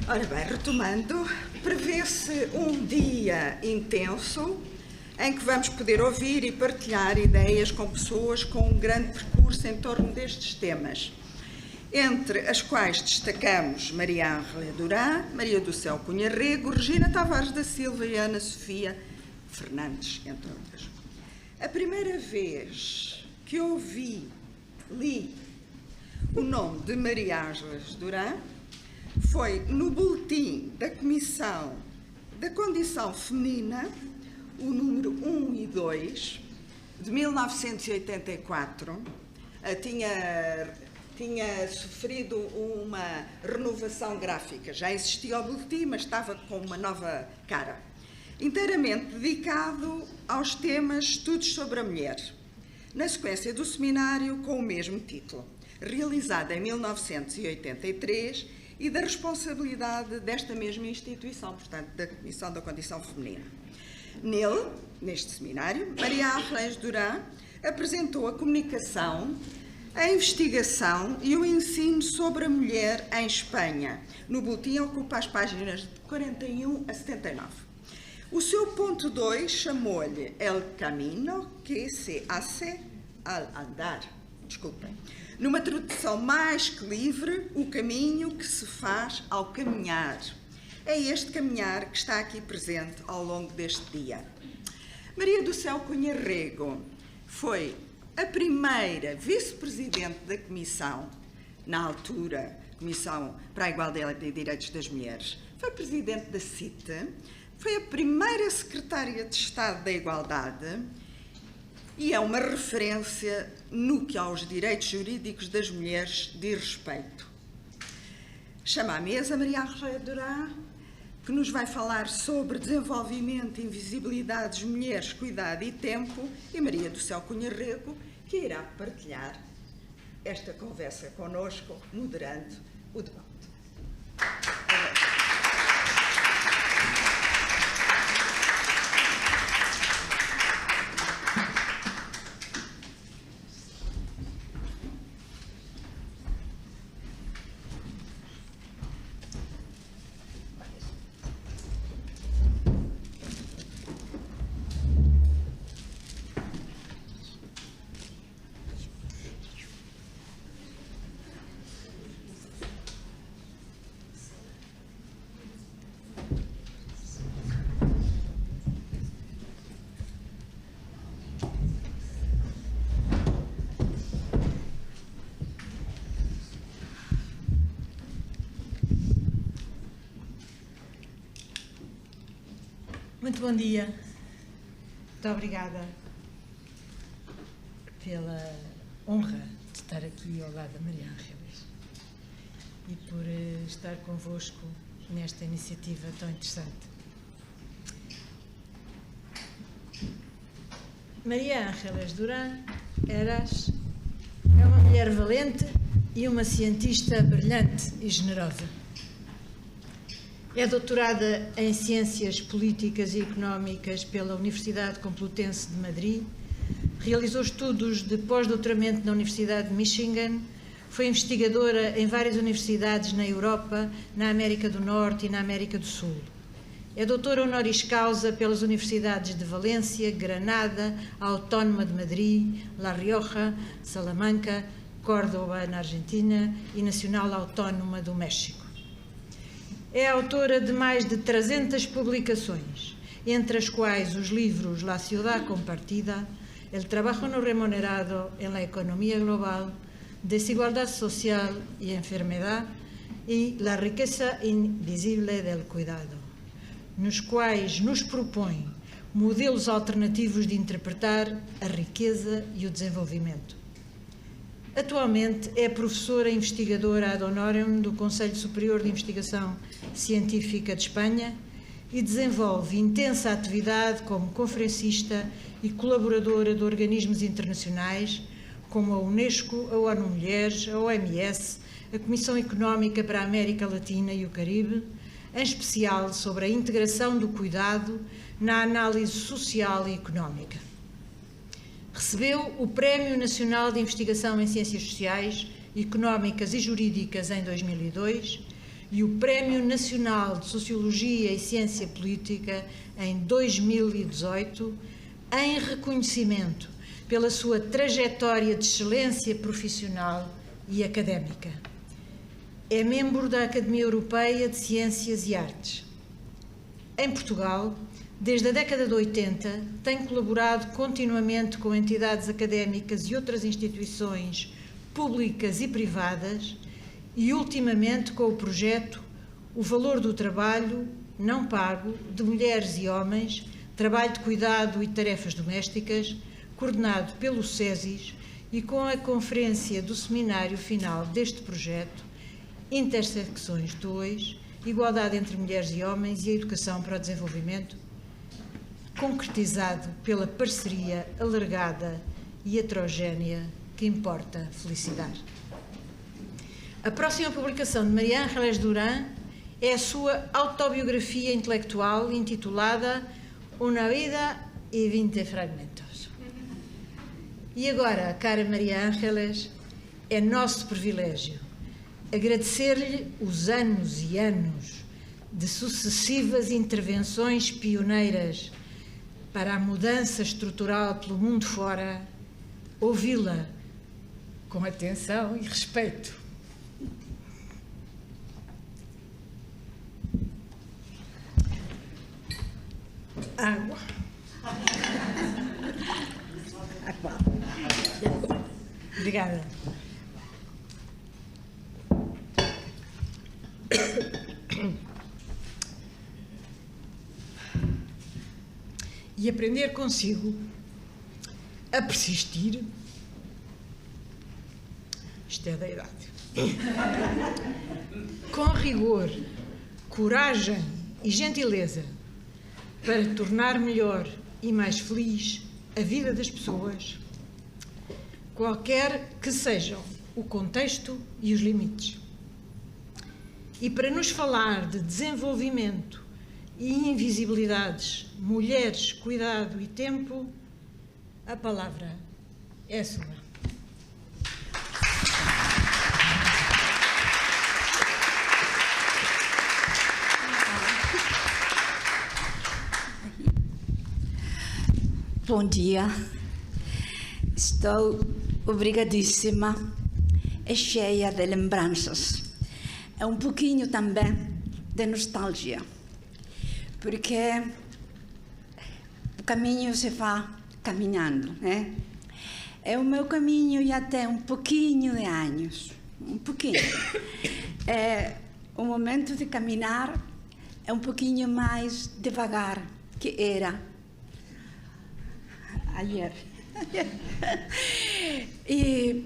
Ora bem, retomando, prevê-se um dia intenso em que vamos poder ouvir e partilhar ideias com pessoas com um grande percurso em torno destes temas, entre as quais destacamos Maria Ângela Durã, Maria do Céu Cunha Rego, Regina Tavares da Silva e Ana Sofia Fernandes, entre outras. A primeira vez que li o nome de Maria Ângela Durã foi no boletim da Comissão da Condição Feminina, o número 1 e 2, de 1984. Tinha sofrido uma renovação gráfica. Já existia o boletim, mas estava com uma nova cara. Inteiramente dedicado aos temas Estudos sobre a Mulher, na sequência do seminário com o mesmo título, realizado em 1983 e da responsabilidade desta mesma instituição, portanto, da Comissão da Condição Feminina. Neste seminário, Maria Ângela Durã apresentou a comunicação, a investigação e o ensino sobre a mulher em Espanha. No boletim ocupa as páginas de 41 a 79. O seu ponto 2 chamou-lhe El camino que se hace al andar. Desculpem. Numa tradução mais que livre, o caminho que se faz ao caminhar. É este caminhar que está aqui presente ao longo deste dia. Maria do Céu Cunha Rego foi a primeira vice-presidente da Comissão, na altura, Comissão para a Igualdade e Direitos das Mulheres. Foi presidente da CITE, foi a primeira secretária de Estado da Igualdade e é uma referência no que aos direitos jurídicos das mulheres diz respeito. Chama à mesa Maria Ângela Durã, que nos vai falar sobre desenvolvimento, invisibilidade das mulheres, cuidado e tempo, e Maria do Céu Cunha Rego, que irá partilhar esta conversa connosco, moderando o debate. Muito bom dia. Muito obrigada pela honra de estar aqui ao lado da Maria Ângela e por estar convosco nesta iniciativa tão interessante. Maria Ângela Durã é uma mulher valente e uma cientista brilhante e generosa. É doutorada em Ciências Políticas e Económicas pela Universidade Complutense de Madrid, realizou estudos de pós-doutoramento na Universidade de Michigan, foi investigadora em várias universidades na Europa, na América do Norte e na América do Sul. É doutora honoris causa pelas universidades de Valência, Granada, Autónoma de Madrid, La Rioja, Salamanca, Córdoba, na Argentina, e Nacional Autónoma do México. É autora de mais de 300 publicações, entre as quais os livros La ciudad compartida, El trabajo no remunerado en la economía global, Desigualdad social y enfermedad e La riqueza invisible del cuidado, nos quais nos propõe modelos alternativos de interpretar a riqueza e o desenvolvimento. Atualmente é professora investigadora ad honorem do Conselho Superior de Investigação Científica de Espanha e desenvolve intensa atividade como conferencista e colaboradora de organismos internacionais como a Unesco, a ONU Mulheres, a OMS, a Comissão Económica para a América Latina e o Caribe, em especial sobre a integração do cuidado na análise social e económica. Recebeu o Prémio Nacional de Investigação em Ciências Sociais, Económicas e Jurídicas em 2002 e o Prémio Nacional de Sociologia e Ciência Política em 2018, em reconhecimento pela sua trajetória de excelência profissional e académica. É membro da Academia Europeia de Ciências e Artes. Em Portugal, desde a década de 80, tem colaborado continuamente com entidades académicas e outras instituições públicas e privadas e, ultimamente, com o projeto O Valor do Trabalho Não Pago de Mulheres e Homens, Trabalho de Cuidado e Tarefas Domésticas, coordenado pelo SESIS e com a conferência do seminário final deste projeto, Intersecções 2, Igualdade entre Mulheres e Homens e a Educação para o Desenvolvimento, concretizado pela parceria alargada e heterogénea que importa felicitar. A próxima publicação de Maria Ángeles Durán é a sua autobiografia intelectual intitulada Una vida e 20 fragmentos. E agora, cara Maria Ángeles, é nosso privilégio agradecer-lhe os anos e anos de sucessivas intervenções pioneiras para a mudança estrutural pelo mundo fora, ouvi-la com atenção e respeito. Água. Obrigada. E aprender consigo a persistir, isto é da idade, com rigor, coragem e gentileza para tornar melhor e mais feliz a vida das pessoas, qualquer que sejam o contexto e os limites. E para nos falar de desenvolvimento e invisibilidades, mulheres, cuidado e tempo, a palavra é sua. Bom dia. Estou obrigadíssima e cheia de lembranças. É um pouquinho também de nostalgia, porque o caminho se vai caminhando, né? É o meu caminho já tem um pouquinho de anos, um pouquinho. O momento de caminhar é um pouquinho mais devagar que era ayer. E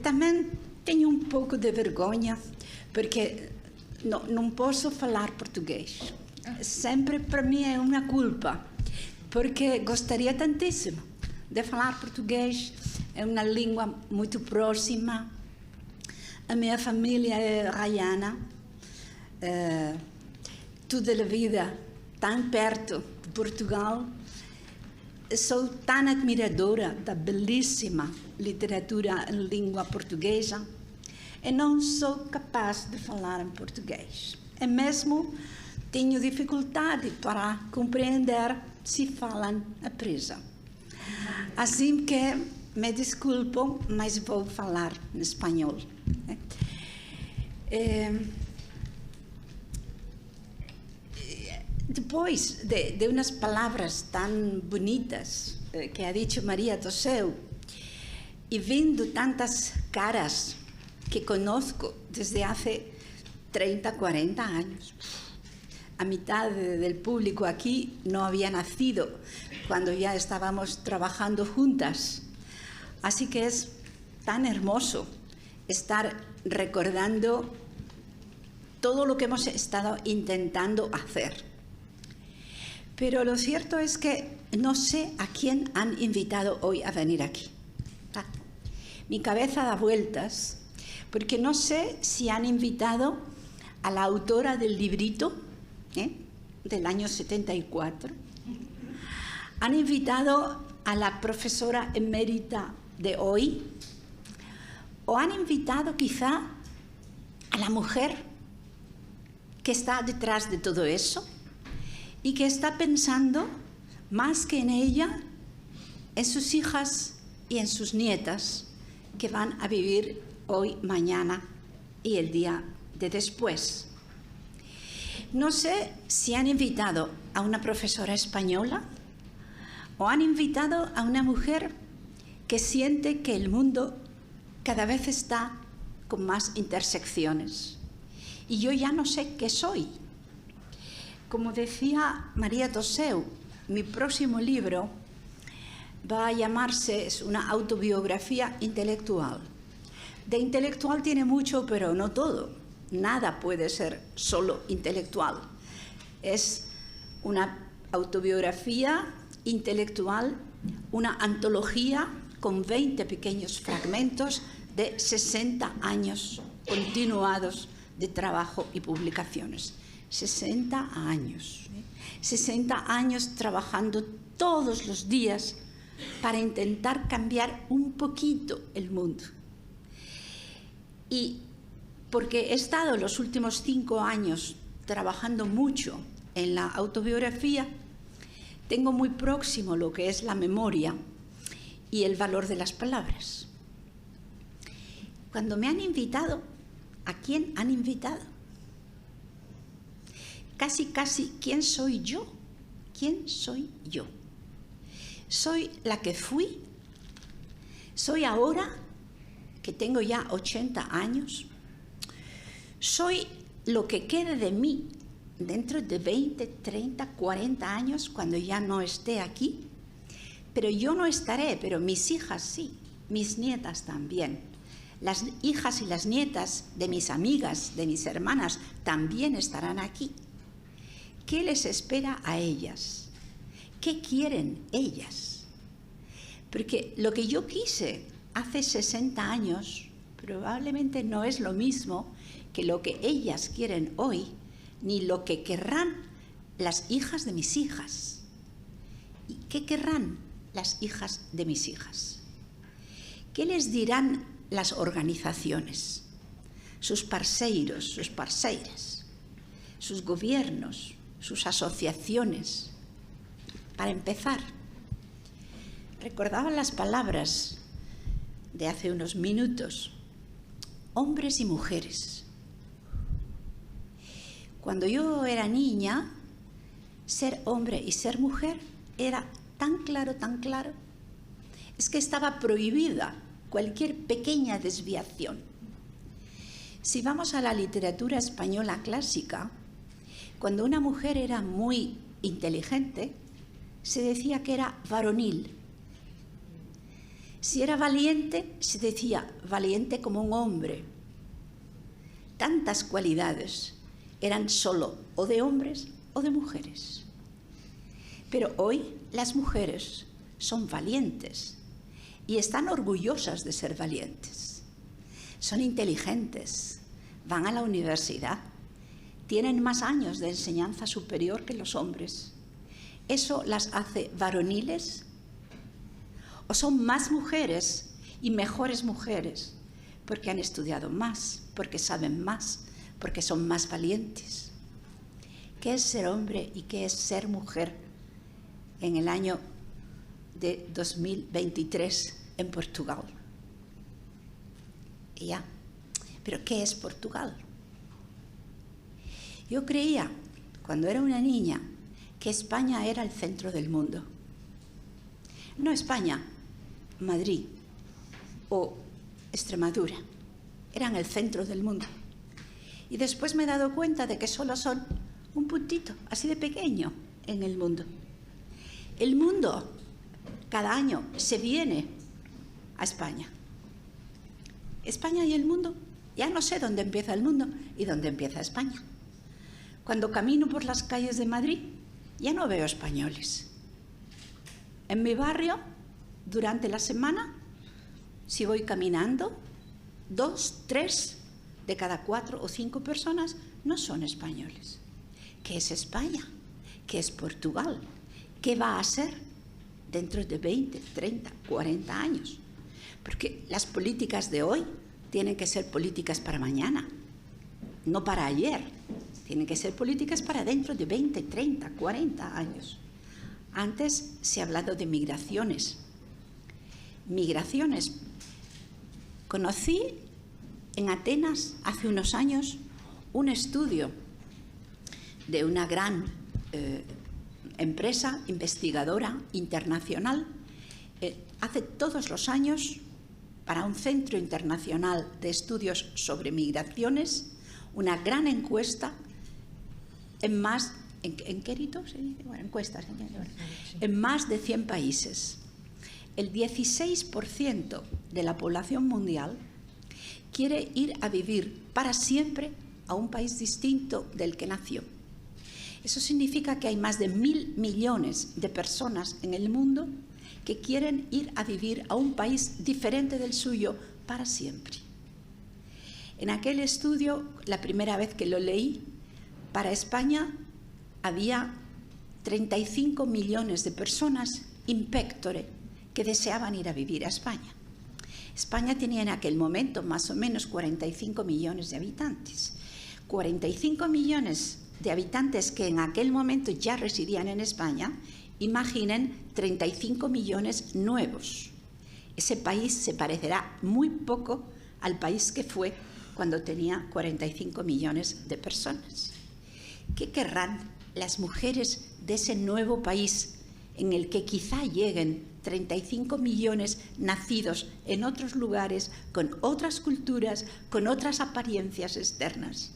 também tenho um pouco de vergonha, porque não posso falar português. Sempre para mim é uma culpa, porque gostaria tantíssimo de falar português. É uma língua muito próxima. A minha família é raiana, toda a vida tão perto de Portugal. Sou tão admiradora da belíssima literatura em língua portuguesa e não sou capaz de falar em português. E mesmo tenho dificuldade para compreender se falam apressa. Assim que me desculpam, mas vou falar em espanhol. Depois de umas palavras tão bonitas que ha dicho Maria do Céu, e vendo tantas caras que conozco desde há 30, 40 anos, a metade do público aqui não havia nascido quando já estávamos trabalhando juntas. Así que é tão hermoso estar recordando todo o que hemos estado intentando hacer. Pero lo cierto es que no sé a quién han invitado hoy a venir aquí. Mi cabeza da vueltas, porque no sé si han invitado a la autora del librito, del año 74. Han invitado a la profesora emérita de hoy, o han invitado quizá a la mujer que está detrás de todo eso y que está pensando más que en ella, en sus hijas y en sus nietas que van a vivir hoy, mañana y el día de después. No sé si han invitado a una profesora española o han invitado a una mujer que siente que el mundo cada vez está con más intersecciones. Y yo ya no sé qué soy. Como decía María Toseu, mi próximo libro va a llamarse, es una autobiografía intelectual. De intelectual tiene mucho, pero no todo. Nada puede ser solo intelectual. Es una autobiografía intelectual, una antología con 20 pequeños fragmentos de 60 años continuados de trabajo y publicaciones. 60 años. 60 años trabajando todos los días para intentar cambiar un poquito el mundo. Y porque he estado los últimos 5 años trabajando mucho en la autobiografía, tengo muy próximo lo que es la memoria y el valor de las palabras. Cuando me han invitado, ¿a quién han invitado? Casi, ¿quién soy yo? ¿Quién soy yo? ¿Soy la que fui? ¿Soy ahora, que tengo ya 80 años? ¿Soy lo que quede de mí dentro de 20, 30, 40 años, cuando ya no esté aquí? Pero yo no estaré, pero mis hijas sí, mis nietas también. Las hijas y las nietas de mis amigas, de mis hermanas, también estarán aquí. ¿Qué les espera a ellas? ¿Qué quieren ellas? Porque lo que yo quise hace 60 años probablemente no es lo mismo que lo que ellas quieren hoy, ni lo que querrán las hijas de mis hijas. ¿Y qué querrán las hijas de mis hijas? ¿Qué les dirán las organizaciones, sus parceiros, sus parceiras, sus gobiernos, sus asociaciones? Para empezar, recordaba las palabras de hace unos minutos, hombres y mujeres. Cuando yo era niña, ser hombre y ser mujer era tan claro, es que estaba prohibida cualquier pequeña desviación. Si vamos a la literatura española clásica, cuando una mujer era muy inteligente, se decía que era varonil. Si era valiente, se decía valiente como un hombre. Tantas cualidades eran solo o de hombres o de mujeres. Pero hoy las mujeres son valientes y están orgullosas de ser valientes. Son inteligentes, van a la universidad, tienen más años de enseñanza superior que los hombres. ¿Eso las hace varoniles? ¿O son más mujeres y mejores mujeres porque han estudiado más, porque saben más, porque son más valientes? ¿Qué es ser hombre y qué es ser mujer en el año de 2023 en Portugal? Y ya, ¿pero qué es Portugal? Yo creía, cuando era una niña, que España era el centro del mundo. No España, Madrid o Extremadura, eran el centro del mundo. Y después me he dado cuenta de que solo son un puntito, así de pequeño, en el mundo. El mundo, cada año, se viene a España. España y el mundo, ya no sé dónde empieza el mundo y dónde empieza España. Cuando camino por las calles de Madrid, ya no veo españoles. En mi barrio, durante la semana, si voy caminando, 2, 3 de cada 4 o 5 personas no son españoles. ¿Qué es España? ¿Qué es Portugal? ¿Qué va a ser dentro de 20, 30, 40 años? Porque las políticas de hoy tienen que ser políticas para mañana, no para ayer. Tienen que ser políticas para dentro de 20, 30, 40 años. Antes se ha hablado de migraciones. Migraciones. Conocí en Atenas hace unos años un estudio de una gran empresa investigadora internacional. Hace todos los años, para un centro internacional de estudios sobre migraciones, una gran encuesta en más, ¿en qué rito? Sí, bueno, encuestas, en más de 100 países. El 16% de la población mundial quiere ir a vivir para siempre a un país distinto del que nació. Eso significa que hay más de 1.000 millones de personas en el mundo que quieren ir a vivir a un país diferente del suyo para siempre. En aquel estudio, la primera vez que lo leí, para España había 35 millones de personas in pectore que deseaban ir a vivir a España. España tenía en aquel momento más o menos 45 millones de habitantes. 45 millones de habitantes que en aquel momento ya residían en España, imaginen 35 millones nuevos. Ese país se parecerá muy poco al país que fue cuando tenía 45 millones de personas. ¿Qué querrán las mujeres de ese nuevo país en el que quizá lleguen 35 millones nacidos en otros lugares, con otras culturas, con otras apariencias externas?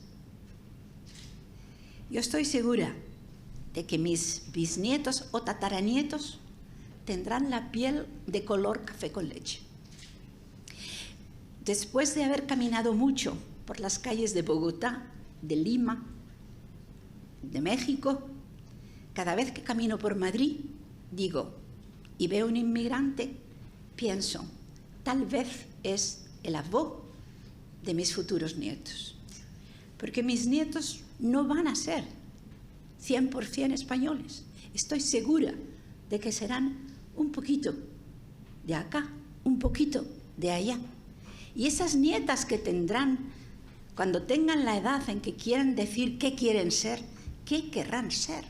Yo estoy segura de que mis bisnietos o tataranietos tendrán la piel de color café con leche. Después de haber caminado mucho por las calles de Bogotá, de Lima, de México, cada vez que camino por Madrid, digo, y veo un inmigrante, pienso, tal vez es el abuelo de mis futuros nietos. Porque mis nietos no van a ser 100% españoles. Estoy segura de que serán un poquito de acá, un poquito de allá. Y esas nietas que tendrán, cuando tengan la edad en que quieran decir qué quieren ser, ¿qué querrán ser?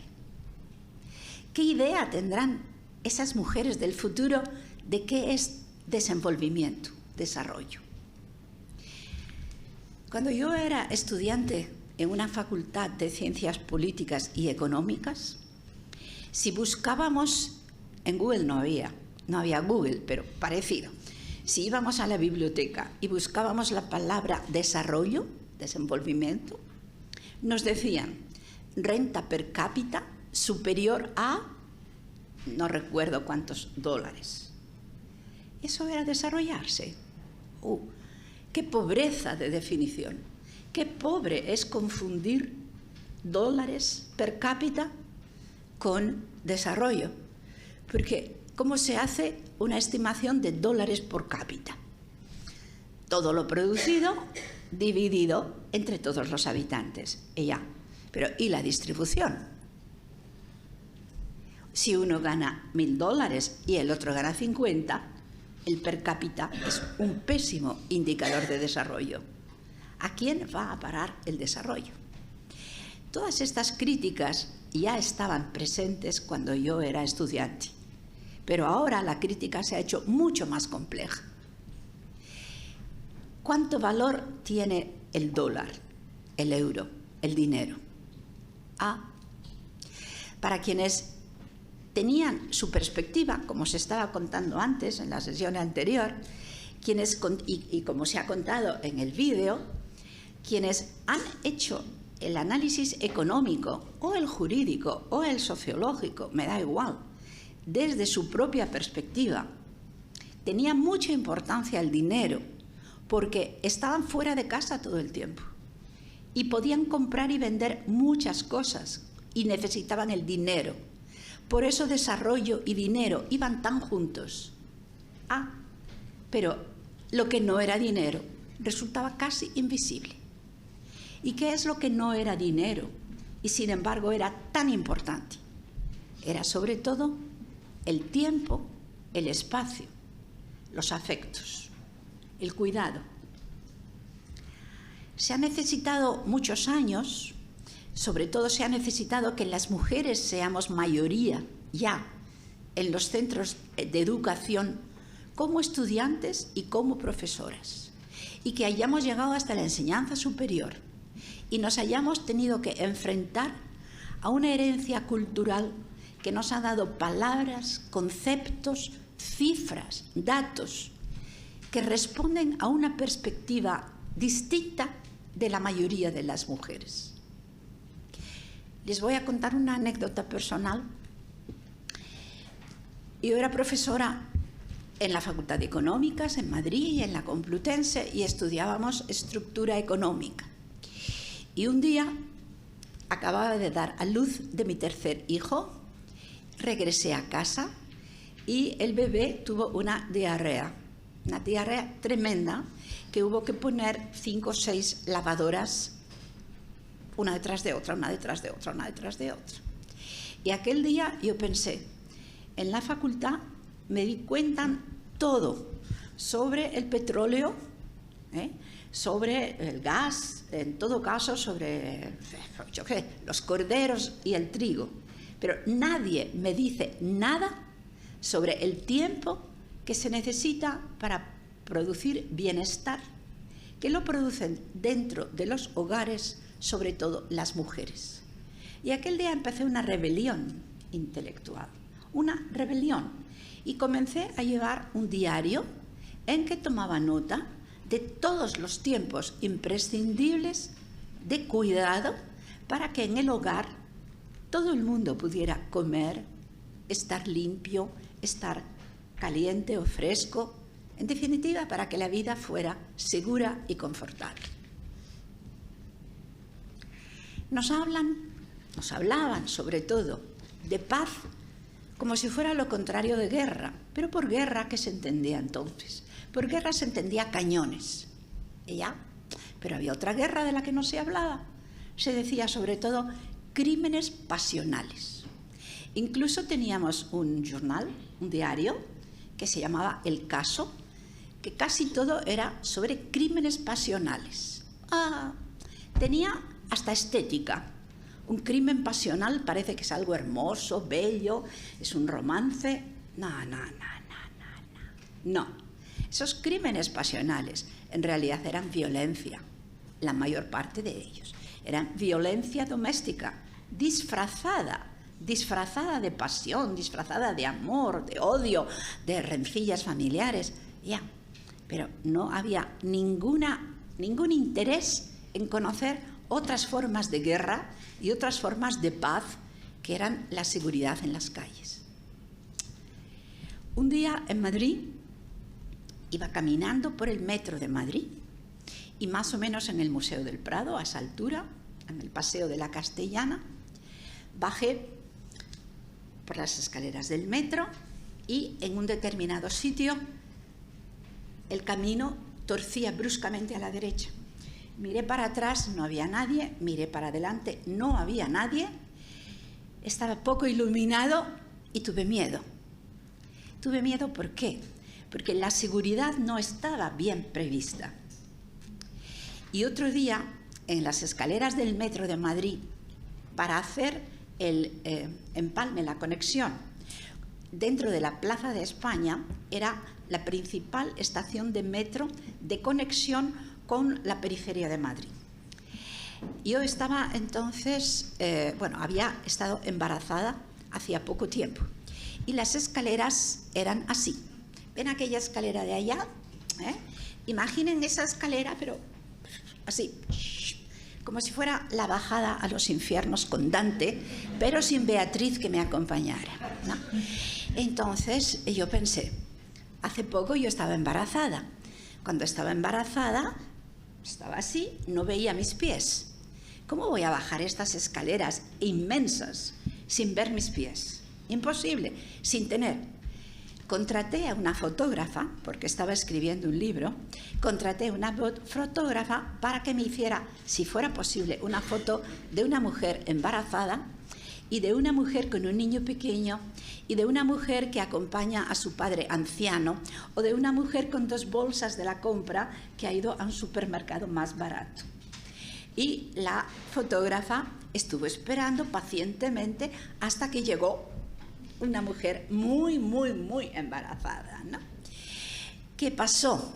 ¿Qué idea tendrán esas mujeres del futuro de qué es desenvolvimiento, desarrollo? Cuando yo era estudiante en una facultad de Ciencias Políticas y Económicas, si buscábamos, en Google no había Google, pero parecido. Si íbamos a la biblioteca y buscábamos la palabra desarrollo, desenvolvimiento, nos decían renta per cápita superior a no recuerdo cuántos dólares. Eso era desarrollarse. ¡Qué pobreza de definición! ¡Qué pobre es confundir dólares per cápita con desarrollo! Porque ¿cómo se hace una estimación de dólares por cápita? Todo lo producido dividido entre todos los habitantes. Y ya. Pero ¿y la distribución? Si uno gana $1.000 y el otro gana 50, el per cápita es un pésimo indicador de desarrollo. ¿A quién va a parar el desarrollo? Todas estas críticas ya estaban presentes cuando yo era estudiante, pero ahora la crítica se ha hecho mucho más compleja. ¿Cuánto valor tiene el dólar, el euro, el dinero? Para quienes tenían su perspectiva, como se estaba contando antes en la sesión anterior, y como se ha contado en el vídeo, quienes han hecho el análisis económico o el jurídico o el sociológico, me da igual, desde su propia perspectiva, tenía mucha importancia el dinero porque estaban fuera de casa todo el tiempo y podían comprar y vender muchas cosas y necesitaban el dinero. Por eso desarrollo y dinero iban tan juntos. Pero lo que no era dinero resultaba casi invisible. ¿Y qué es lo que no era dinero y sin embargo era tan importante? Era sobre todo el tiempo, el espacio, los afectos, el cuidado. Se ha necesitado muchos años, sobre todo se ha necesitado que las mujeres seamos mayoría ya en los centros de educación como estudiantes y como profesoras, y que hayamos llegado hasta la enseñanza superior y nos hayamos tenido que enfrentar a una herencia cultural que nos ha dado palabras, conceptos, cifras, datos que responden a una perspectiva distinta de la mayoría de las mujeres. Les voy a contar una anécdota personal. Yo era profesora en la Facultad de Económicas en Madrid y en la Complutense, y estudiábamos estructura económica. Y un día acababa de dar a luz de mi tercer hijo, regresé a casa y el bebé tuvo una diarrea tremenda, que hubo que poner 5 o 6 lavadoras, una detrás de otra, una detrás de otra, una detrás de otra. Y aquel día yo pensé, en la facultad me di cuenta todo sobre el petróleo, sobre el gas, en todo caso sobre los corderos y el trigo, pero nadie me dice nada sobre el tiempo que se necesita para producir bienestar, que lo producen dentro de los hogares, sobre todo las mujeres. Y aquel día empecé una rebelión intelectual, una rebelión, y comencé a llevar un diario en que tomaba nota de todos los tiempos imprescindibles de cuidado para que en el hogar todo el mundo pudiera comer, estar limpio, estar caliente o fresco, en definitiva, para que la vida fuera segura y confortable. Nos hablaban sobre todo de paz, como si fuera lo contrario de guerra. Pero por guerra, ¿qué se entendía entonces? Por guerra se entendía cañones. Y ya, pero había otra guerra de la que no se hablaba. Se decía sobre todo crímenes pasionales. Incluso teníamos un jornal, un diario, que se llamaba El Caso, que casi todo era sobre crímenes pasionales. Tenía hasta estética. Un crimen pasional parece que es algo hermoso, bello, es un romance. No. Esos crímenes pasionales en realidad eran violencia, la mayor parte de ellos. Eran violencia doméstica, disfrazada de pasión, disfrazada de amor, de odio, de rencillas familiares. Ya, pero no había ningún interés en conocer otras formas de guerra y otras formas de paz, que eran la seguridad en las calles. Un día en Madrid iba caminando por el metro de Madrid y más o menos en el Museo del Prado, a esa altura, en el Paseo de la Castellana, bajé por las escaleras del metro y en un determinado sitio el camino torcía bruscamente a la derecha. Miré para atrás, no había nadie, miré para adelante, no había nadie, estaba poco iluminado y tuve miedo. Tuve miedo, ¿por qué? Porque la seguridad no estaba bien prevista. Y otro día, en las escaleras del metro de Madrid, para hacer el empalme, la conexión, dentro de la Plaza de España, era la principal estación de metro de conexión con la periferia de Madrid. Yo estaba entonces, había estado embarazada hacía poco tiempo y las escaleras eran así. ¿Ven aquella escalera de allá? Imaginen esa escalera, pero así, como si fuera la bajada a los infiernos con Dante, pero sin Beatriz que me acompañara, ¿no? Entonces yo pensé, hace poco yo estaba embarazada. Cuando estaba embarazada, estaba así, no veía mis pies. ¿Cómo voy a bajar estas escaleras inmensas sin ver mis pies? Imposible, sin tener. Contraté a una fotógrafa, porque estaba escribiendo un libro, contraté a una fotógrafa para que me hiciera, si fuera posible, una foto de una mujer embarazada y de una mujer con un niño pequeño y de una mujer que acompaña a su padre anciano o de una mujer con 2 bolsas de la compra que ha ido a un supermercado más barato. Y la fotógrafa estuvo esperando pacientemente hasta que llegó una mujer muy, muy, muy embarazada, ¿no? ¿Qué pasó?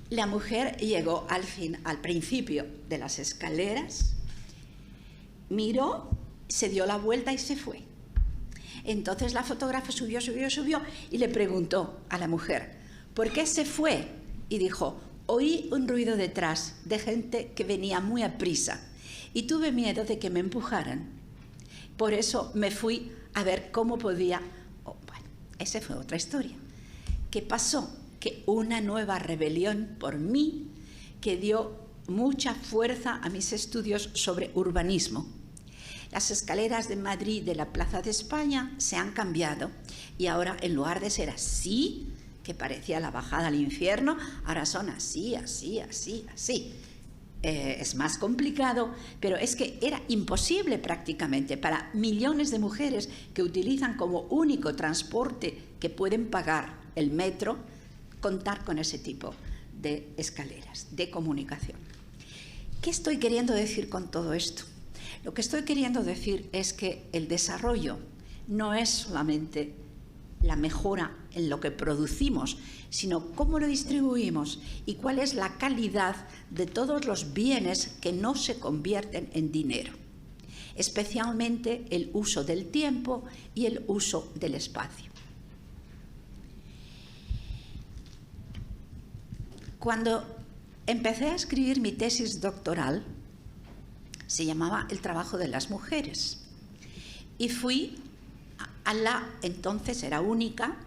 La mujer llegó al principio de las escaleras, miró, se dio la vuelta y se fue. Entonces la fotógrafa subió y le preguntó a la mujer, ¿por qué se fue? Y dijo, oí un ruido detrás de gente que venía muy aprisa y tuve miedo de que me empujaran. Por eso me fui a ver cómo podía... Oh, bueno, esa fue otra historia. ¿Qué pasó? Que una nueva rebelión por mí que dio mucha fuerza a mis estudios sobre urbanismo. Las escaleras de Madrid de la Plaza de España se han cambiado y ahora, en lugar de ser así, que parecía la bajada al infierno, ahora son así, así, así, así. Es más complicado, pero es que era imposible prácticamente para millones de mujeres que utilizan como único transporte que pueden pagar el metro, contar con ese tipo de escaleras de comunicación. ¿Qué estoy queriendo decir con todo esto? Lo que estoy queriendo decir es que el desarrollo no es solamente la mejora en lo que producimos, sino cómo lo distribuimos y cuál es la calidad de todos los bienes que no se convierten en dinero, especialmente el uso del tiempo y el uso del espacio. Cuando empecé a escribir mi tesis doctoral, se llamaba El trabajo de las mujeres, y fui a la, entonces era única,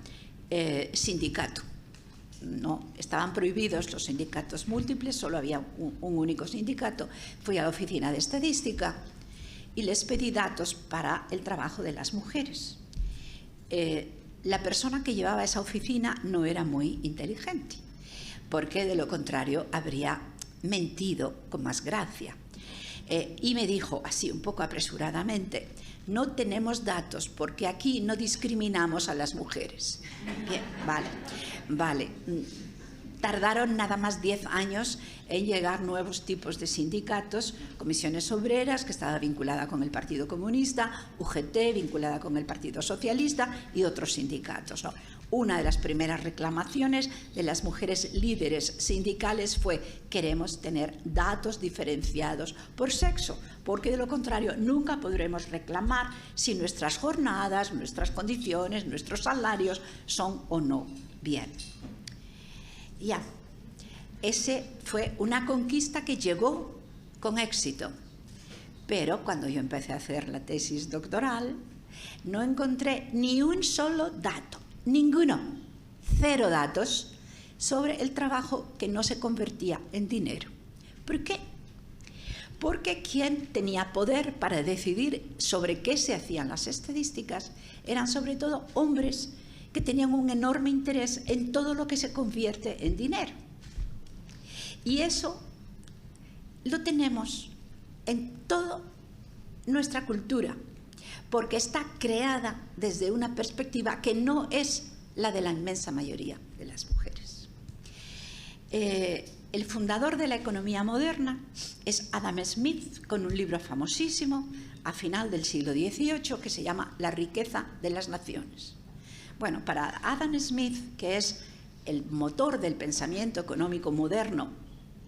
sindicato. No, estaban prohibidos los sindicatos múltiples, solo había un único sindicato. Fui a la oficina de estadística y les pedí datos para el trabajo de las mujeres. La persona que llevaba esa oficina no era muy inteligente, porque de lo contrario habría mentido con más gracia. Y me dijo, así un poco apresuradamente, no tenemos datos porque aquí no discriminamos a las mujeres. Bien, vale. Tardaron nada más 10 años en llegar nuevos tipos de sindicatos, Comisiones Obreras, que estaba vinculada con el Partido Comunista, UGT, vinculada con el Partido Socialista, y otros sindicatos, ¿no? Una de las primeras reclamaciones de las mujeres líderes sindicales fue: queremos tener datos diferenciados por sexo, porque de lo contrario nunca podremos reclamar si nuestras jornadas, nuestras condiciones, nuestros salarios son o no bien. Ya, ese fue una conquista que llegó con éxito, pero cuando yo empecé a hacer la tesis doctoral no encontré ni un solo dato, ninguno, 0 datos sobre el trabajo que no se convertía en dinero. ¿Por qué? Porque quien tenía poder para decidir sobre qué se hacían las estadísticas eran sobre todo hombres que tenían un enorme interés en todo lo que se convierte en dinero. Y eso lo tenemos en toda nuestra cultura, porque está creada desde una perspectiva que no es la de la inmensa mayoría de las mujeres. El fundador de la economía moderna es Adam Smith, con un libro famosísimo a final del siglo XVIII que se llama La riqueza de las naciones. Bueno, para Adam Smith, que es el motor del pensamiento económico moderno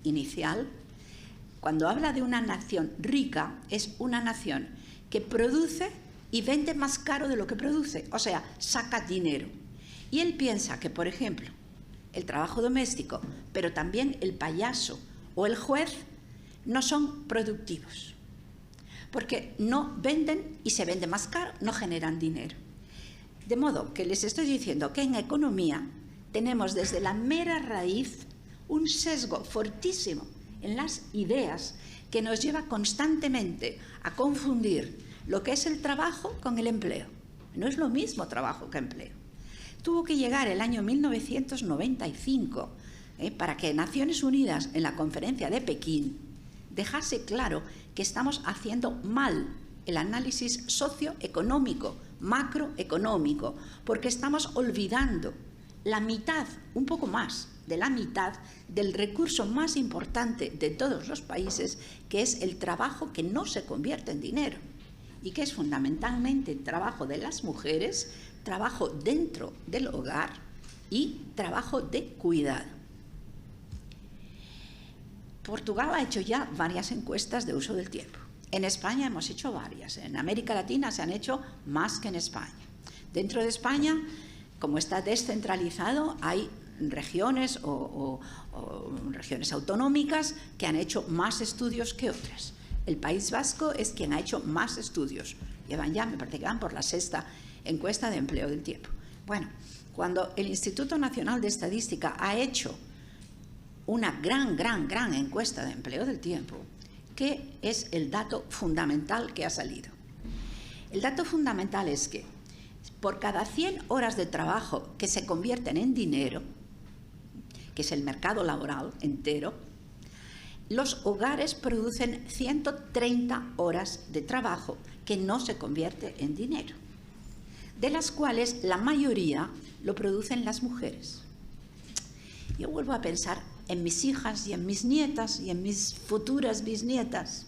inicial, cuando habla de una nación rica, es una nación que produce y vende más caro de lo que produce, o sea, saca dinero. Y él piensa que, por ejemplo, el trabajo doméstico, pero también el payaso o el juez, no son productivos, porque no venden y se vende más caro, no generan dinero. De modo que les estoy diciendo que en economía tenemos desde la mera raíz un sesgo fortísimo en las ideas que nos lleva constantemente a confundir lo que es el trabajo con el empleo. No es lo mismo trabajo que empleo. Tuvo que llegar el año 1995 para que Naciones Unidas, en la conferencia de Pekín, dejase claro que estamos haciendo mal el análisis socioeconómico, macroeconómico, porque estamos olvidando la mitad, un poco más de la mitad del recurso más importante de todos los países, que es el trabajo que no se convierte en dinero y que es fundamentalmente trabajo de las mujeres, trabajo dentro del hogar y trabajo de cuidado. Portugal ha hecho ya varias encuestas de uso del tiempo. En España hemos hecho varias. En América Latina se han hecho más que en España. Dentro de España, como está descentralizado, hay regiones o regiones autonómicas que han hecho más estudios que otras. El País Vasco es quien ha hecho más estudios. Llevan ya, me parece que van por la 6ª encuesta de empleo del tiempo. Bueno, cuando el Instituto Nacional de Estadística ha hecho una gran encuesta de empleo del tiempo, ¿qué es el dato fundamental que ha salido? El dato fundamental es que por cada 100 horas de trabajo que se convierten en dinero, que es el mercado laboral entero, los hogares producen 130 horas de trabajo que no se convierte en dinero, de las cuales la mayoría lo producen las mujeres. Yo vuelvo a pensar en mis hijas y en mis nietas y en mis futuras bisnietas.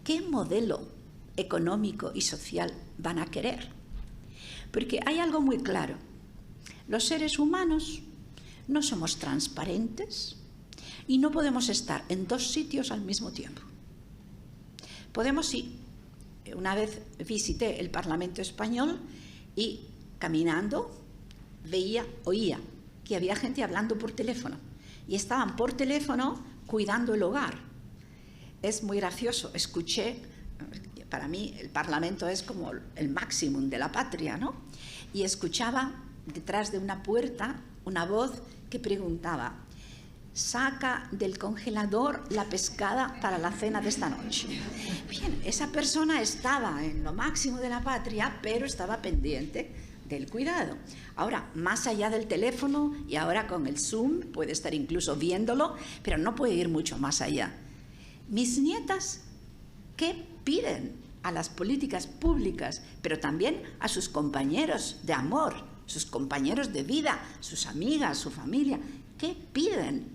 ¿Qué modelo económico y social van a querer? Porque hay algo muy claro. Los seres humanos no somos transparentes y no podemos estar en 2 sitios al mismo tiempo. Podemos, sí. Una vez visité el Parlamento español y caminando oía que había gente hablando por teléfono y estaban por teléfono cuidando el hogar. Es muy gracioso. Escuché, para mí el Parlamento es como el máximo de la patria, ¿no? Y escuchaba detrás de una puerta una voz que preguntaba: saca del congelador la pescada para la cena de esta noche. Bien, esa persona estaba en lo máximo de la patria, pero estaba pendiente del cuidado. Ahora, más allá del teléfono y ahora con el Zoom, puede estar incluso viéndolo, pero no puede ir mucho más allá. Mis nietas, ¿qué piden a las políticas públicas, pero también a sus compañeros de amor, sus compañeros de vida, sus amigas, su familia? ¿Qué piden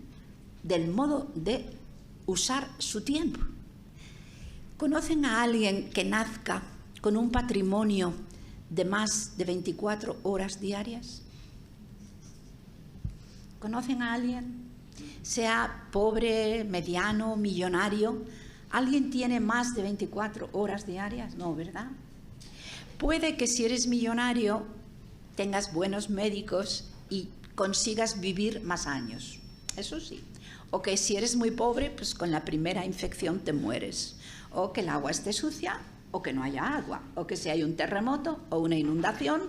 del modo de usar su tiempo? ¿Conocen a alguien que nazca con un patrimonio de más de 24 horas diarias? ¿Conocen a alguien? Sea pobre, mediano, millonario, ¿alguien tiene más de 24 horas diarias? No, ¿verdad? Puede que si eres millonario tengas buenos médicos y consigas vivir más años, eso sí. O que si eres muy pobre, pues con la primera infección te mueres. O que el agua esté sucia, o que no haya agua. O que si hay un terremoto o una inundación,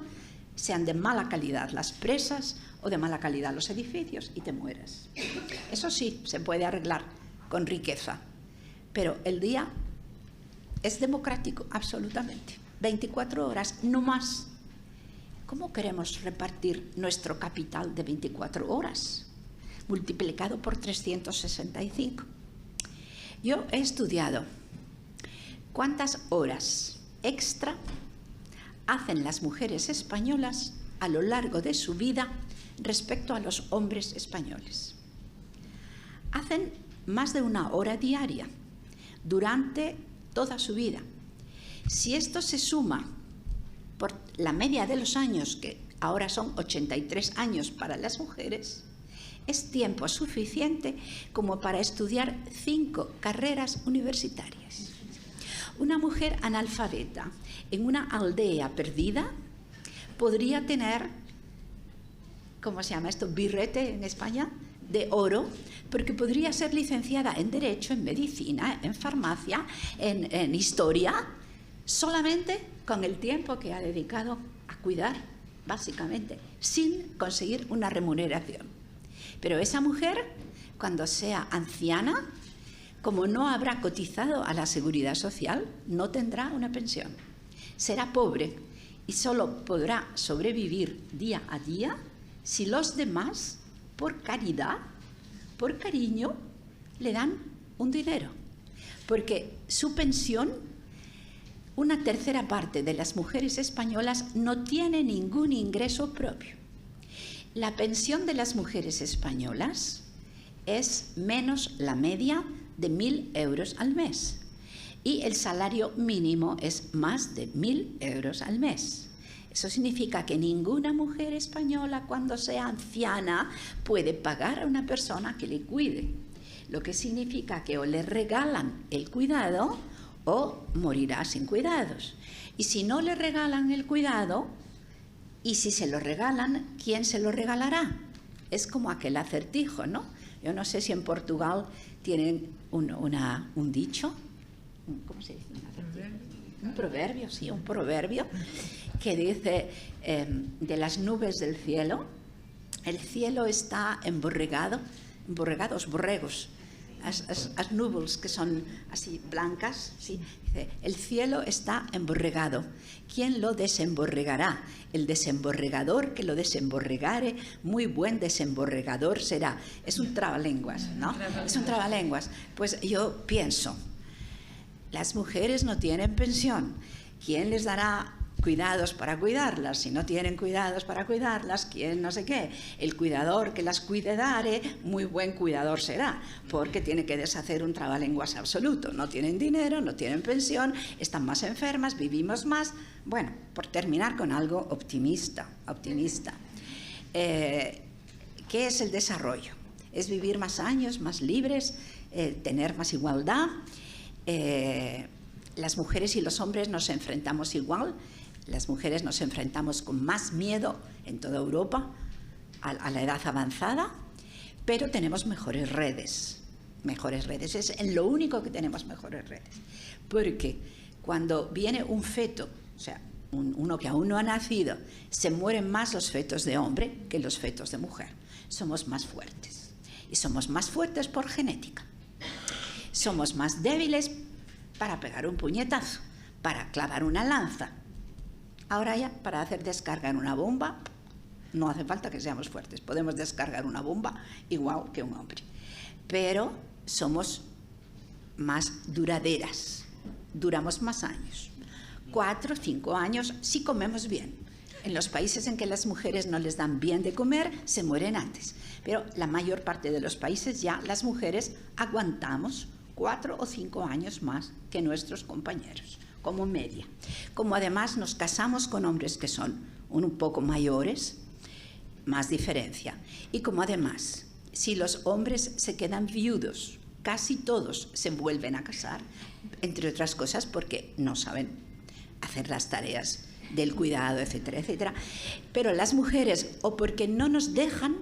sean de mala calidad las presas o de mala calidad los edificios y te mueres. Eso sí, se puede arreglar con riqueza. Pero el día es democrático, absolutamente. 24 horas, no más. ¿Cómo queremos repartir nuestro capital de 24 horas? Multiplicado por 365. Yo he estudiado cuántas horas extra hacen las mujeres españolas a lo largo de su vida respecto a los hombres españoles. Hacen más de 1 hora diaria durante toda su vida. Si esto se suma por la media de los años, que ahora son 83 años para las mujeres, es tiempo suficiente como para estudiar 5 carreras universitarias. Una mujer analfabeta en una aldea perdida podría tener, ¿cómo se llama esto? Birrete en España, de oro, porque podría ser licenciada en Derecho, en Medicina, en Farmacia, en Historia, solamente con el tiempo que ha dedicado a cuidar, básicamente, sin conseguir una remuneración. Pero esa mujer, cuando sea anciana, como no habrá cotizado a la Seguridad Social, no tendrá una pensión. Será pobre y solo podrá sobrevivir día a día si los demás, por caridad, por cariño, le dan un dinero. Porque su pensión, 1/3 parte de las mujeres españolas no tiene ningún ingreso propio. La pensión de las mujeres españolas es menos la media de 1.000 euros al mes y el salario mínimo es más de 1.000 euros al mes. Eso significa que ninguna mujer española, cuando sea anciana, puede pagar a una persona que le cuide. Lo que significa que o le regalan el cuidado o morirá sin cuidados. Y si no le regalan el cuidado, y si se lo regalan, ¿quién se lo regalará? Es como aquel acertijo, ¿no? Yo no sé si en Portugal tienen un dicho, ¿cómo se dice? Un proverbio, sí, un proverbio que dice de las nubes del cielo, el cielo está emborregados, borregos, as nubes que son así blancas, ¿sí? Dice, el cielo está emborregado. ¿Quién lo desemborregará? El desemborregador que lo desemborregare, muy buen desemborregador será. Es un trabalenguas, ¿no? Es un trabalenguas. Pues yo pienso, las mujeres no tienen pensión. ¿Quién les dará cuidados para cuidarlas? Si no tienen cuidados para cuidarlas, ¿quién no sé qué? El cuidador que las cuide dare, muy buen cuidador será, porque tiene que deshacer un trabalenguas absoluto. No tienen dinero, no tienen pensión, están más enfermas, vivimos más. Bueno, por terminar con algo optimista. ¿Qué es el desarrollo? Es vivir más años, más libres, tener más igualdad. Las mujeres y los hombres nos enfrentamos igual. Las mujeres nos enfrentamos con más miedo en toda Europa a la edad avanzada, pero tenemos mejores redes. Es en lo único que tenemos mejores redes. Porque cuando viene un feto, o sea, uno que aún no ha nacido, se mueren más los fetos de hombre que los fetos de mujer. Somos más fuertes. Y somos más fuertes por genética. Somos más débiles para pegar un puñetazo, para clavar una lanza. Ahora ya, para hacer descargar una bomba, no hace falta que seamos fuertes. Podemos descargar una bomba igual que un hombre. Pero somos más duraderas. Duramos más años. 4 o 5 años si comemos bien. En los países en que las mujeres no les dan bien de comer, se mueren antes. Pero la mayor parte de los países ya las mujeres aguantamos 4 o 5 años más que nuestros compañeros, como media. Como además nos casamos con hombres que son un poco mayores, más diferencia. Y como además, si los hombres se quedan viudos, casi todos se vuelven a casar, entre otras cosas porque no saben hacer las tareas del cuidado, etcétera, etcétera. Pero las mujeres, o porque no nos dejan,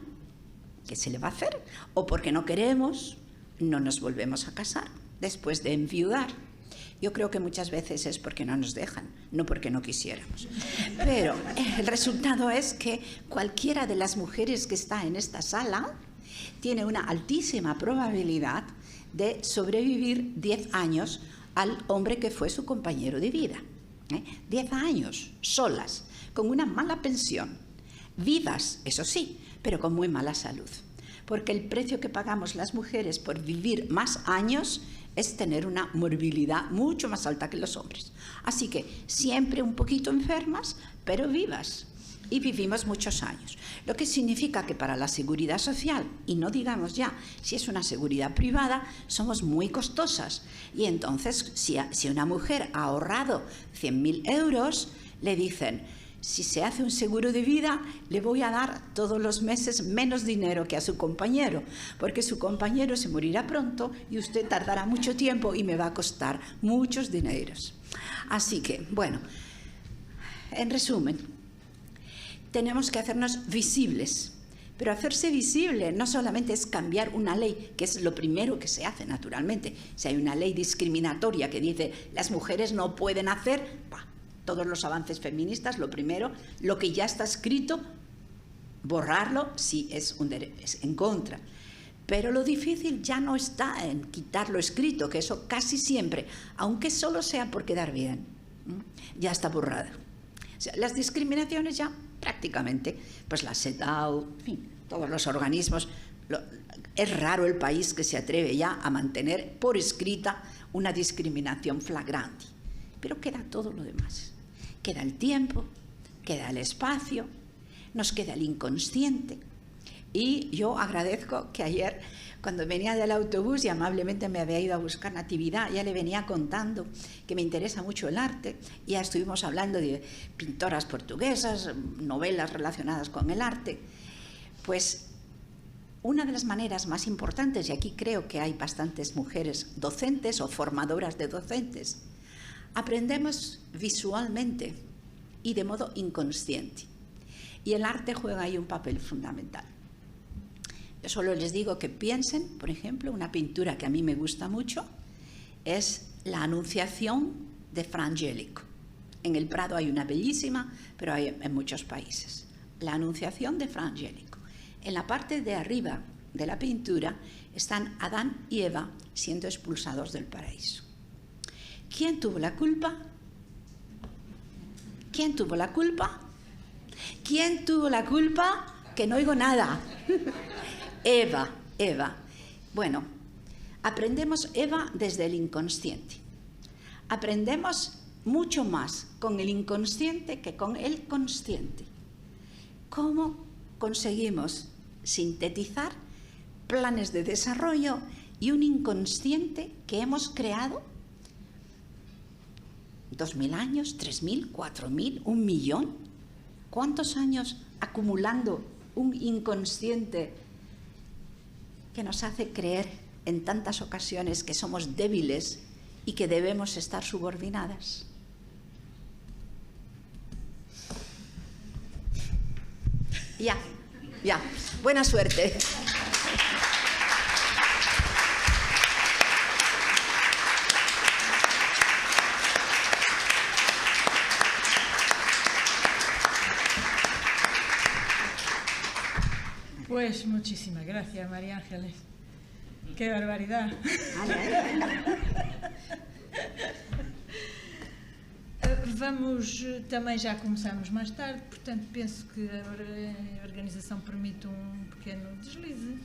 ¿qué se le va a hacer? O porque no queremos, no nos volvemos a casar después de enviudar. Yo creo que muchas veces es porque no nos dejan, no porque no quisiéramos. Pero el resultado es que cualquiera de las mujeres que está en esta sala tiene una altísima probabilidad de sobrevivir 10 años al hombre que fue su compañero de vida. 10 años, solas, con una mala pensión, vivas, eso sí, pero con muy mala salud. Porque el precio que pagamos las mujeres por vivir más años es tener una morbilidad mucho más alta que los hombres. Así que siempre un poquito enfermas, pero vivas. Y vivimos muchos años. Lo que significa que para la seguridad social, y no digamos ya si es una seguridad privada, somos muy costosas. Y entonces, si una mujer ha ahorrado 100.000 euros, le dicen, si se hace un seguro de vida, le voy a dar todos los meses menos dinero que a su compañero, porque su compañero se morirá pronto y usted tardará mucho tiempo y me va a costar muchos dineros. Así que, bueno, en resumen, tenemos que hacernos visibles. Pero hacerse visible no solamente es cambiar una ley, que es lo primero que se hace naturalmente. Si hay una ley discriminatoria que dice las mujeres no pueden hacer, todos los avances feministas, lo primero, lo que ya está escrito, borrarlo si es en contra. Pero lo difícil ya no está en quitar lo escrito, que eso casi siempre, aunque solo sea por quedar bien, ya está borrado. O sea, las discriminaciones ya prácticamente, pues la CEDAW, en fin, todos los organismos, es raro el país que se atreve ya a mantener por escrita una discriminación flagrante. Pero queda todo lo demás. Queda el tiempo, queda el espacio, nos queda el inconsciente. Y yo agradezco que ayer, cuando venía del autobús y amablemente me había ido a buscar Natividad, ya le venía contando que me interesa mucho el arte. Ya estuvimos hablando de pintoras portuguesas, novelas relacionadas con el arte. Pues una de las maneras más importantes, y aquí creo que hay bastantes mujeres docentes o formadoras de docentes, aprendemos visualmente y de modo inconsciente. Y el arte juega ahí un papel fundamental. Yo solo les digo que piensen, por ejemplo, una pintura que a mí me gusta mucho es La Anunciación de Fra Angelico. En el Prado hay una bellísima, pero hay en muchos países. La Anunciación de Fra Angelico. En la parte de arriba de la pintura están Adán y Eva siendo expulsados del paraíso. ¿Quién tuvo la culpa? ¿Quién tuvo la culpa? ¿Quién tuvo la culpa? Que no oigo nada. Eva. Bueno, aprendemos Eva desde el inconsciente. Aprendemos mucho más con el inconsciente que con el consciente. ¿Cómo conseguimos sintetizar planes de desarrollo y un inconsciente que hemos creado 2000 años, 3000, 4000, 1 millón? ¿Cuántos años acumulando un inconsciente que nos hace creer en tantas ocasiones que somos débiles y que debemos estar subordinadas? Ya. Buena suerte. Pues muchísimas gracias, María Ángeles. ¡Qué barbaridad! Vamos, também já começamos mais tarde, portanto penso que a organização permite um pequeno deslize.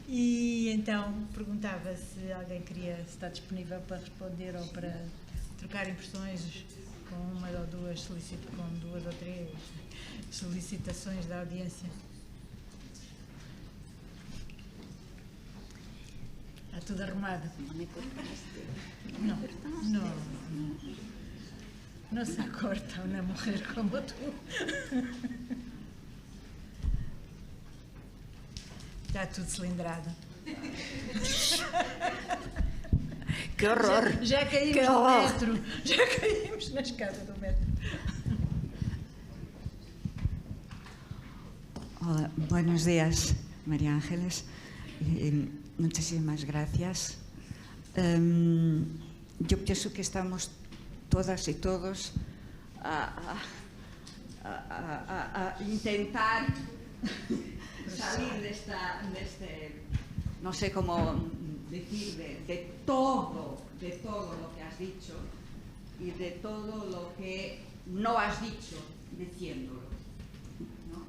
E então perguntava se alguém queria estar disponível para responder ou para trocar impressões com uma ou duas, com 2 ou 3 solicitações da audiência. Está tudo arrumado? No se corta una mujer como tú. Está todo cilindrado. ¡Qué horror! Ya caímos no metro. Ya caímos na escada do metro. Hola, buenos días, María Ángeles. Muchísimas gracias. Yo pienso que estamos todas y todos a intentar salir de este, no sé cómo decir, de todo lo que has dicho y de todo lo que no has dicho diciéndolo, ¿no?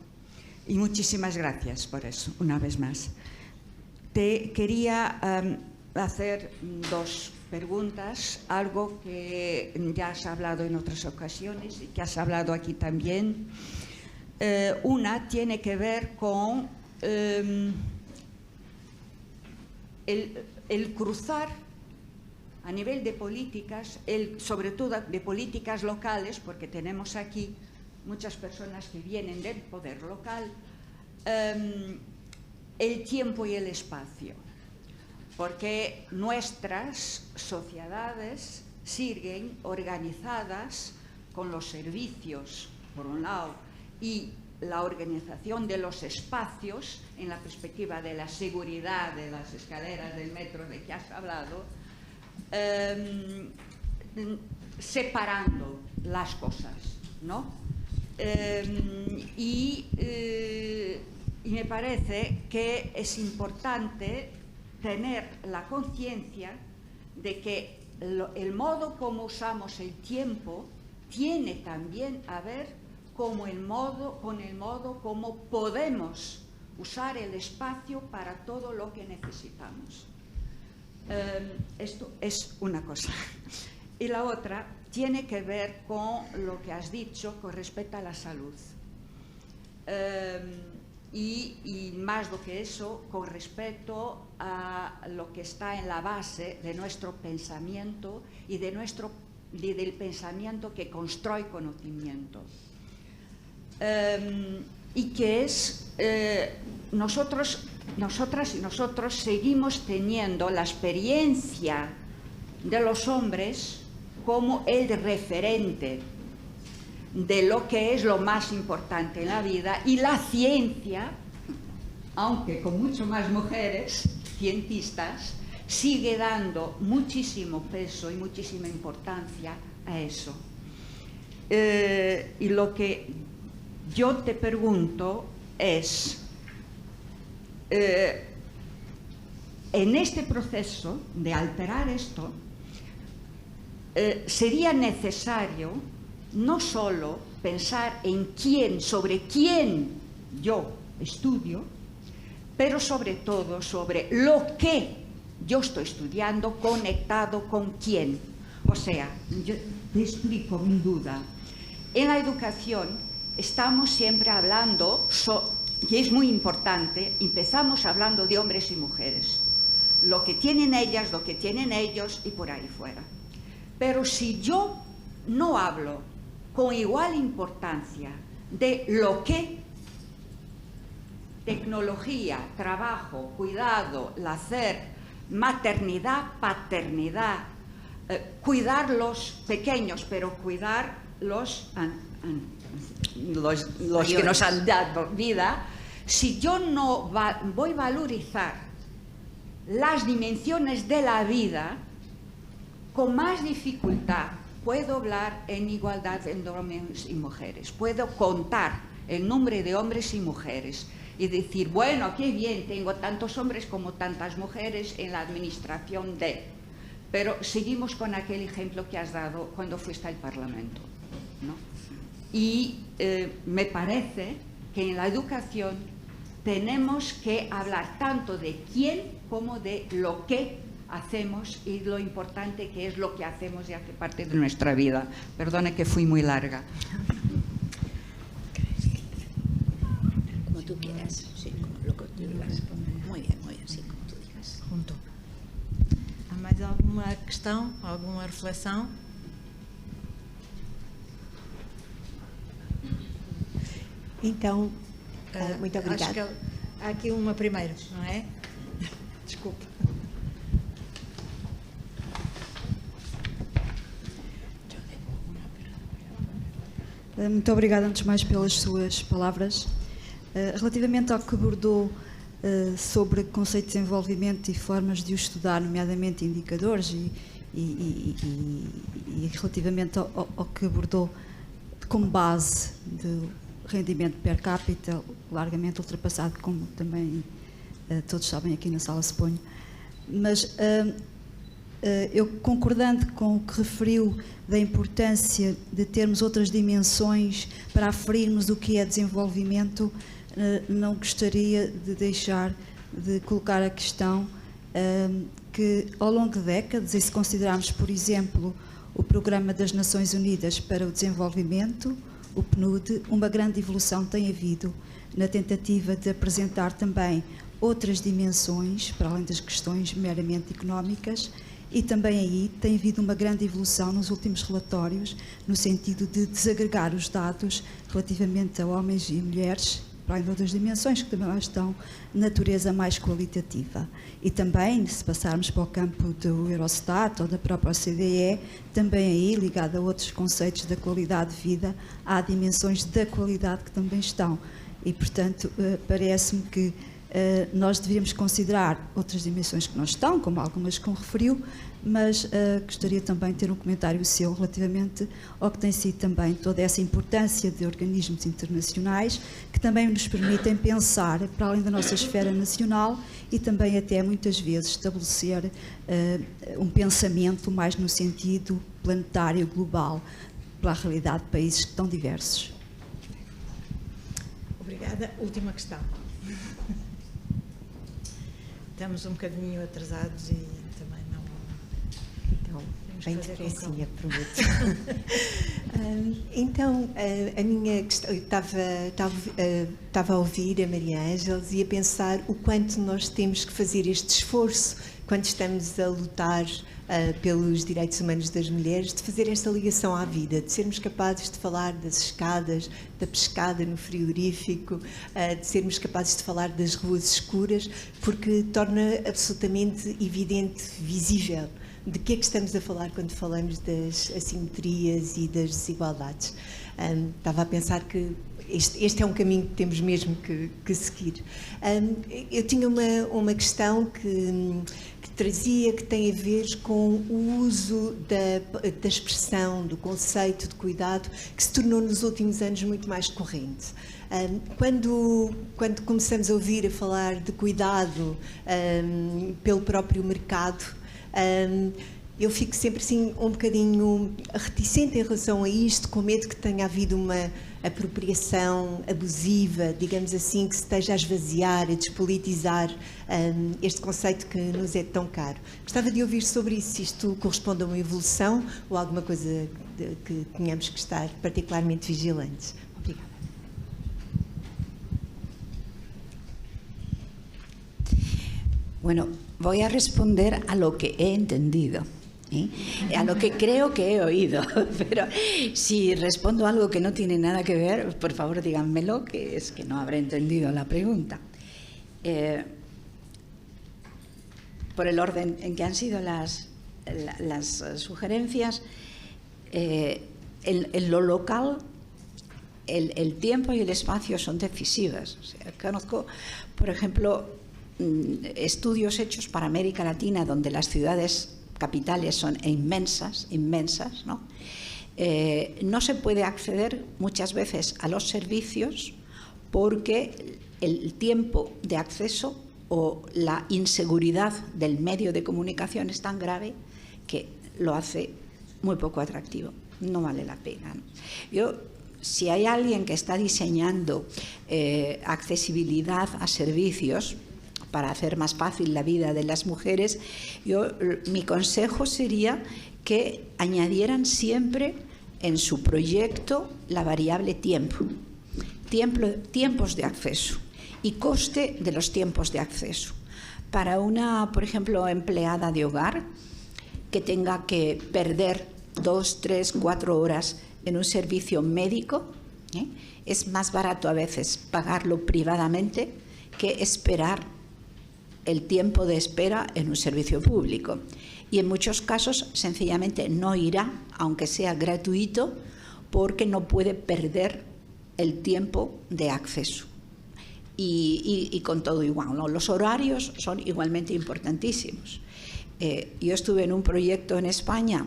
Y muchísimas gracias por eso, una vez más. Te quería hacer 2 preguntas, algo que ya has hablado en otras ocasiones y que has hablado aquí también. Una tiene que ver con el cruzar a nivel de políticas, sobre todo de políticas locales, porque tenemos aquí muchas personas que vienen del poder local, el tiempo y el espacio. Porque nuestras sociedades siguen organizadas con los servicios, por un lado, y la organización de los espacios en la perspectiva de la seguridad de las escaleras del metro de que has hablado, separando las cosas, ¿no? Y me parece que es importante tener la conciencia de que el modo como usamos el tiempo tiene también a ver con el modo como podemos usar el espacio para todo lo que necesitamos. Esto es una cosa. Y la otra tiene que ver con lo que has dicho con respecto a la salud. y más do que eso, con respecto a lo que está en la base de nuestro pensamiento y del pensamiento que construye conocimiento. Y que es, nosotras y nosotros seguimos teniendo la experiencia de los hombres como el referente de lo que es lo más importante en la vida, y la ciencia, aunque con mucho más mujeres cientistas, sigue dando muchísimo peso y muchísima importancia a eso. Y lo que yo te pregunto es, en este proceso de alterar esto, sería necesario no solo pensar en quién, sobre quién yo estudio, pero sobre todo sobre lo que yo estoy estudiando conectado con quién. O sea, yo te explico mi duda. En la educación estamos siempre hablando, y es muy importante, empezamos hablando de hombres y mujeres, lo que tienen ellas, lo que tienen ellos y por ahí fuera. Pero si yo no hablo con igual importancia de lo que tecnología, trabajo, cuidado, placer, maternidad, paternidad, cuidar los pequeños, pero cuidar los que nos han dado vida, si yo no voy a valorizar las dimensiones de la vida, con más dificultad puedo hablar en igualdad entre hombres y mujeres, puedo contar el número de hombres y mujeres y decir, bueno, qué bien, tengo tantos hombres como tantas mujeres en la administración de... Pero seguimos con aquel ejemplo que has dado cuando fuiste al Parlamento, ¿no? Y me parece que en la educación tenemos que hablar tanto de quién como de lo que hacemos y lo importante que es lo que hacemos y hace parte de nuestra vida. Perdone que fui muy larga. Como tú quieras, sí, como lo que tú digas. Muy bien, sí, como tú digas. Junto. Há mais alguma questão, alguma reflexão? Então, muito obrigada. Acho que há aqui uma primeiro, não é? Desculpe. Muito obrigada, antes de mais, pelas suas palavras. Relativamente ao que abordou sobre conceito de desenvolvimento e formas de o estudar, nomeadamente indicadores, e relativamente ao que abordou como base de rendimento per capita, largamente ultrapassado, como também todos sabem aqui na sala, suponho. Mas eu, concordando com o que referiu da importância de termos outras dimensões para aferirmos o que é desenvolvimento, não gostaria de deixar de colocar a questão que, ao longo de décadas, e se considerarmos, por exemplo, o Programa das Nações Unidas para o Desenvolvimento, o PNUD, uma grande evolução tem havido na tentativa de apresentar também outras dimensões, para além das questões meramente económicas, e também aí tem havido uma grande evolução nos últimos relatórios, no sentido de desagregar os dados relativamente a homens e mulheres, para além de outras dimensões que também lá estão, natureza mais qualitativa. E também, se passarmos para o campo do Eurostat ou da própria OCDE, também aí, ligado a outros conceitos da qualidade de vida, há dimensões da qualidade que também estão. E, portanto, parece-me que nós deveríamos considerar outras dimensões que não estão, como algumas que referiu, mas gostaria também de ter um comentário seu relativamente ao que tem sido também toda essa importância de organismos internacionais que também nos permitem pensar para além da nossa esfera nacional e também até muitas vezes estabelecer um pensamento mais no sentido planetário, global, para a realidade de países tão diversos. Obrigada. Última questão. Estamos um bocadinho atrasados e também não... Então, Bem depressinha, prometo. Então, a minha questão, eu estava a ouvir a Maria Ângeles e a pensar o quanto nós temos que fazer este esforço quando estamos a lutar pelos direitos humanos das mulheres, de fazer esta ligação à vida, de sermos capazes de falar das escadas, da pescada no frigorífico, de sermos capazes de falar das ruas escuras, porque torna absolutamente evidente, visível, de que é que estamos a falar quando falamos das assimetrias e das desigualdades. Estava a pensar que este é um caminho que temos mesmo que seguir. Eu tinha uma questão que trazia, que tem a ver com o uso da expressão, do conceito de cuidado, que se tornou nos últimos anos muito mais corrente. Quando começamos a ouvir a falar de cuidado pelo próprio mercado, eu fico sempre assim um bocadinho reticente em relação a isto, com medo que tenha havido uma apropriação abusiva, digamos assim, que se esteja a esvaziar, a despolitizar este conceito que nos é tão caro. Gostava de ouvir sobre isso, se isto corresponde a uma evolução ou alguma coisa que tenhamos que estar particularmente vigilantes. Obrigada. Bueno, voy a responder a lo que he entendido. A lo que creo que he oído, pero si respondo algo que no tiene nada que ver, por favor díganmelo, que es que no habré entendido la pregunta. Por el orden en que han sido las sugerencias, en lo local el tiempo y el espacio son decisivos. O sea, conozco, por ejemplo, estudios hechos para América Latina donde las ciudades capitales son inmensas, ¿no? No se puede acceder muchas veces a los servicios porque el tiempo de acceso o la inseguridad del medio de comunicación es tan grave que lo hace muy poco atractivo. No vale la pena, ¿no? Si hay alguien que está diseñando accesibilidad a servicios para hacer más fácil la vida de las mujeres, mi consejo sería que añadieran siempre en su proyecto la variable tiempo, tiempos de acceso y coste de los tiempos de acceso. Para una, por ejemplo, empleada de hogar que tenga que perder 2, 3, 4 horas en un servicio médico, es más barato a veces pagarlo privadamente que esperar el tiempo de espera en un servicio público. Y en muchos casos sencillamente no irá, aunque sea gratuito, porque no puede perder el tiempo de acceso. Y con todo igual, ¿no? Los horarios son igualmente importantísimos. Yo estuve en un proyecto en España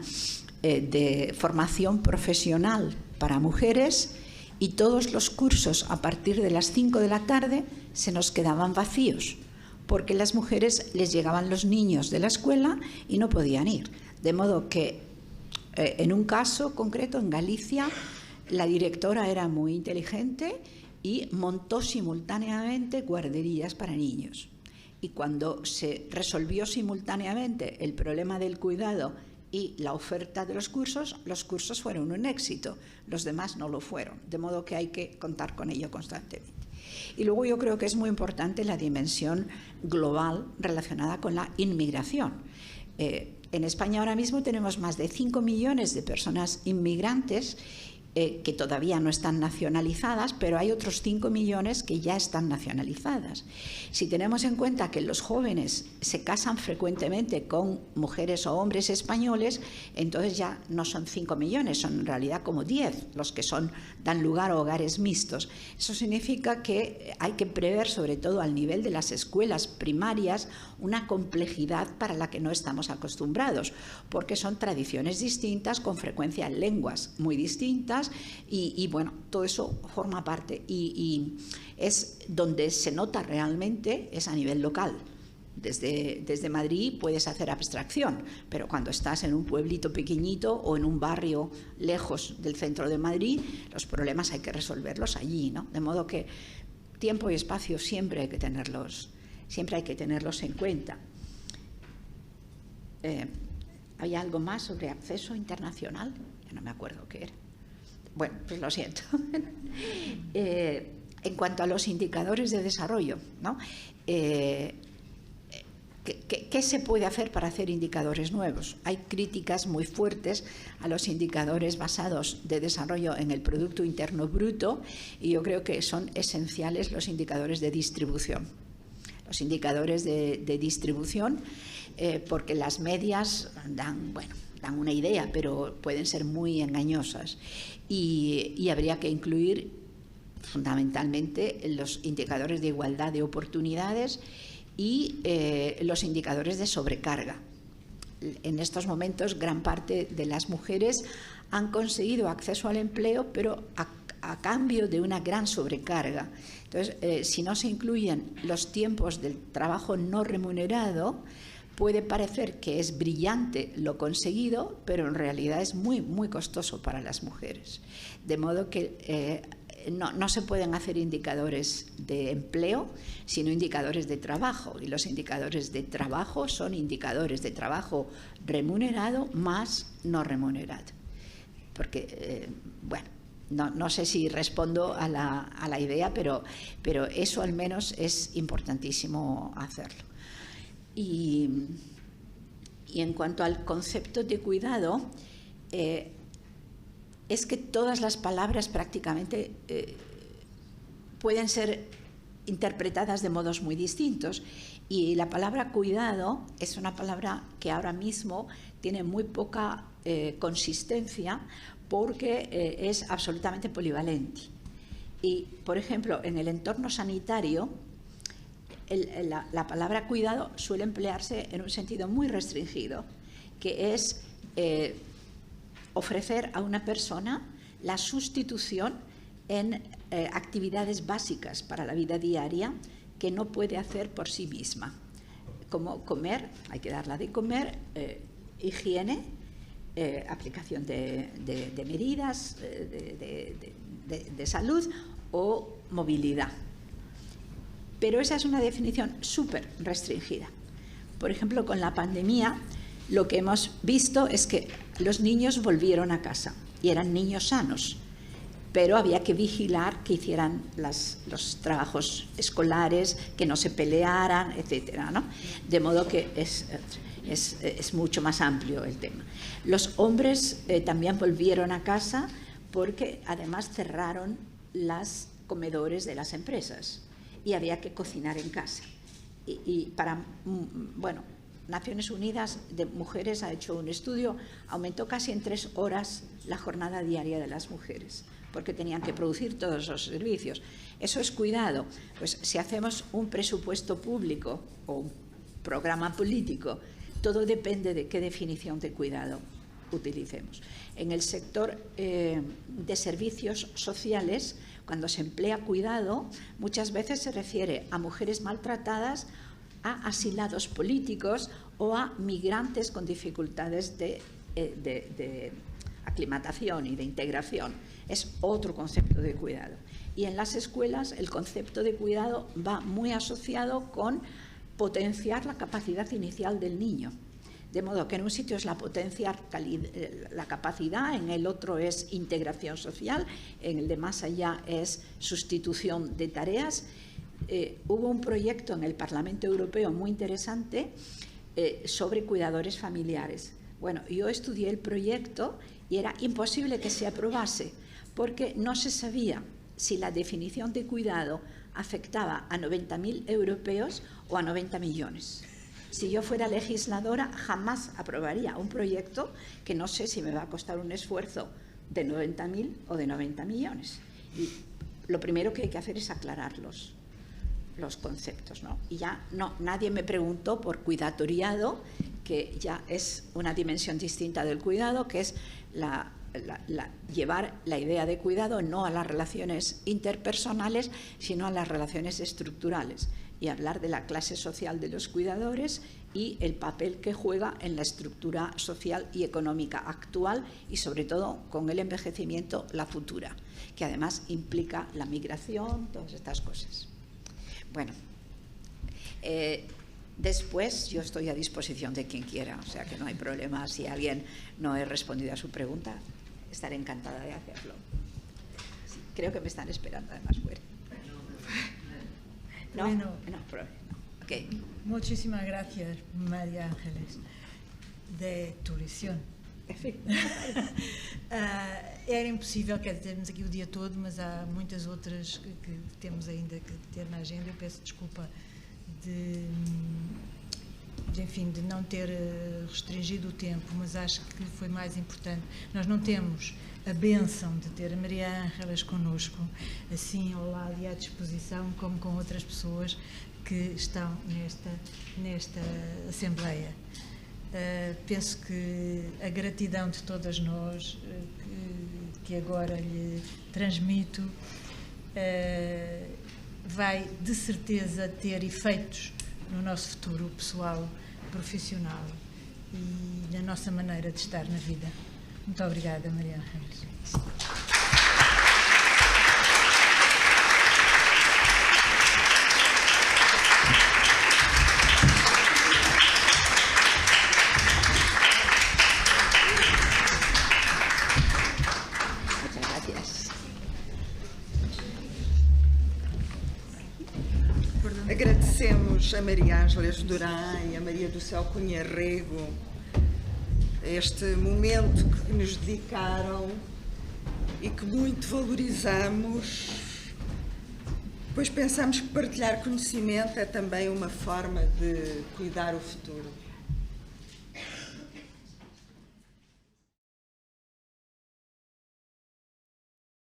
de formación profesional para mujeres y todos los cursos a partir de las 5 de la tarde se nos quedaban vacíos, porque las mujeres les llegaban los niños de la escuela y no podían ir. De modo que, en un caso concreto, en Galicia, la directora era muy inteligente y montó simultáneamente guarderías para niños. Y cuando se resolvió simultáneamente el problema del cuidado y la oferta de los cursos fueron un éxito, los demás no lo fueron, de modo que hay que contar con ello constantemente. Y luego yo creo que es muy importante la dimensión global relacionada con la inmigración. En España ahora mismo tenemos más de 5 millones de personas inmigrantes que todavía no están nacionalizadas, pero hay otros 5 millones que ya están nacionalizadas. Si tenemos en cuenta que los jóvenes se casan frecuentemente con mujeres o hombres españoles, entonces ya no son 5 millones, son en realidad como 10 los que dan lugar a hogares mixtos. Eso significa que hay que prever, sobre todo al nivel de las escuelas primarias, una complejidad para la que no estamos acostumbrados, porque son tradiciones distintas, con frecuencia lenguas muy distintas, y bueno, todo eso forma parte y es donde se nota realmente, es a nivel local. Desde Madrid puedes hacer abstracción, pero cuando estás en un pueblito pequeñito o en un barrio lejos del centro de Madrid, los problemas hay que resolverlos allí, ¿no? De modo que tiempo y espacio siempre hay que tenerlos en cuenta. había algo más sobre acceso internacional, ya no me acuerdo qué era. Bueno, pues lo siento. En cuanto a los indicadores de desarrollo, ¿no? ¿Qué se puede hacer para hacer indicadores nuevos? Hay críticas muy fuertes a los indicadores basados de desarrollo en el Producto Interno Bruto, y yo creo que son esenciales los indicadores de distribución. Los indicadores de distribución, porque las medias dan una idea, pero pueden ser muy engañosas. Y habría que incluir fundamentalmente los indicadores de igualdad de oportunidades y los indicadores de sobrecarga. En estos momentos, gran parte de las mujeres han conseguido acceso al empleo, pero a cambio de una gran sobrecarga. Entonces, si no se incluyen los tiempos del trabajo no remunerado, puede parecer que es brillante lo conseguido, pero en realidad es muy, muy costoso para las mujeres. De modo que no se pueden hacer indicadores de empleo, sino indicadores de trabajo. Y los indicadores de trabajo son indicadores de trabajo remunerado más no remunerado. Porque, no sé si respondo a la idea, pero eso al menos es importantísimo hacerlo. Y en cuanto al concepto de cuidado, es que todas las palabras prácticamente pueden ser interpretadas de modos muy distintos, y la palabra cuidado es una palabra que ahora mismo tiene muy poca consistencia, porque es absolutamente polivalente. Y, por ejemplo, en el entorno sanitario, la palabra cuidado suele emplearse en un sentido muy restringido, que es ofrecer a una persona la sustitución en actividades básicas para la vida diaria que no puede hacer por sí misma, como comer, hay que darla de comer, higiene, aplicación de medidas de salud o movilidad. Pero esa es una definición súper restringida. Por ejemplo, con la pandemia, lo que hemos visto es que los niños volvieron a casa y eran niños sanos, pero había que vigilar que hicieran los trabajos escolares, que no se pelearan, etcétera, ¿no? De modo que es mucho más amplio el tema. Los hombres también volvieron a casa porque además cerraron los comedores de las empresas y había que cocinar en casa. Y Naciones Unidas de Mujeres ha hecho un estudio, aumentó casi en 3 horas la jornada diaria de las mujeres, porque tenían que producir todos los servicios. Eso es cuidado. Pues si hacemos un presupuesto público o un programa político, todo depende de qué definición de cuidado utilicemos. En el sector de servicios sociales, cuando se emplea cuidado, muchas veces se refiere a mujeres maltratadas, a asilados políticos o a migrantes con dificultades de aclimatación y de integración. Es otro concepto de cuidado. Y en las escuelas el concepto de cuidado va muy asociado con potenciar la capacidad inicial del niño. De modo que en un sitio es la potenciar la capacidad, en el otro es integración social, en el de más allá es sustitución de tareas. Hubo un proyecto en el Parlamento Europeo muy interesante sobre cuidadores familiares. Bueno, yo estudié el proyecto y era imposible que se aprobase porque no se sabía si la definición de cuidado afectaba a 90.000 europeos o a 90 millones. Si yo fuera legisladora, jamás aprobaría un proyecto que no sé si me va a costar un esfuerzo de 90.000 o de 90 millones. Y lo primero que hay que hacer es aclarar los conceptos, ¿no? Y ya nadie me preguntó por cuidatoriado, que ya es una dimensión distinta del cuidado, que es llevar la idea de cuidado no a las relaciones interpersonales, sino a las relaciones estructurales, y hablar de la clase social de los cuidadores y el papel que juega en la estructura social y económica actual y sobre todo con el envejecimiento la futura, que además implica la migración, todas estas cosas. Bueno, Después yo estoy a disposición de quien quiera, o sea que no hay problema. Si alguien no he respondido a su pregunta, estaré encantada de hacerlo. Sí, creo que me están esperando además fuera. ¿No? Bueno. No, problema. Okay. Muchísimas gracias, María Ángeles, de tu lição. Era impossível, quer dizer, termos aqui o dia todo, mas há muitas outras que temos ainda que ter na agenda. Eu peço desculpa enfim, de não ter restringido o tempo, mas acho que foi mais importante. Nós não temos a bênção de ter a Maria Ángeles connosco, assim ao lado e à disposição, como com outras pessoas que estão nesta Assembleia. Penso que a gratidão de todas nós, que agora lhe transmito, vai de certeza ter efeitos no nosso futuro pessoal, profissional e na nossa maneira de estar na vida. Muito obrigada, Maria Ángeles. Agradecemos a Maria Ángeles Durã e a Maria do Céu Cunha Rego este momento que nos dedicaram e que muito valorizamos, pois pensamos que partilhar conhecimento é também uma forma de cuidar o futuro.